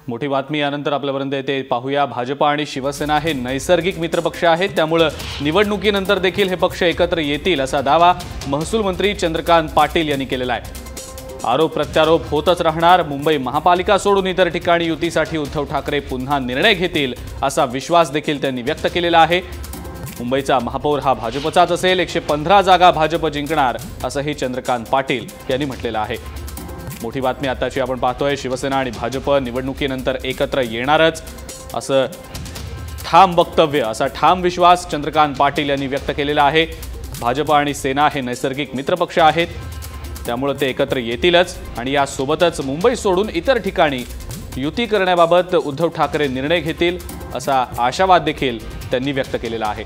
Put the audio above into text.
मोठी बातमी यानंतर आपल्यापर्यंत येते। पाहूया, भाजपा आणि शिवसेना हे नैसर्गिक मित्रपक्ष आहेत, त्यामुळे निवडणुकीनंतर देखील हे पक्ष एकत्र येतील असा दावा महसूल मंत्री चंद्रकांत पाटील यांनी केलेला आहे। आरोप प्रत्यारोप होतच राहणार। मुंबई महापालिका सोडून इतर ठिकाणी युतीसाठी उद्धव ठाकरे पुन्हा निर्णय घेतील असा विश्वास देखील त्यांनी व्यक्त केलेला आहे। मुंबईचा महापौर हा भाजपचाच असेल, 115 जागा भाजप जिंकणार असंही चंद्रकांत पाटील यांनी म्हटलेलं आहे। मोठी बातमी आताची आपण पाहतोय, शिवसेना आणि भाजप निवडणुकीनंतर एकत्र येणारच असं ठाम वक्तव्य, असा ठाम विश्वास चंद्रकांत पाटील यांनी व्यक्त केलेला आहे। भाजप आणि सेना हे नैसर्गिक मित्रपक्ष आहेत, त्यामुळे ते एकत्र येतीलच आणि यासोबतच मुंबई सोडून इतर ठिकाणी युती करण्याबाबत उद्धव ठाकरे निर्णय घेतील असा आशावाद देखील त्यांनी व्यक्त केलेला आहे।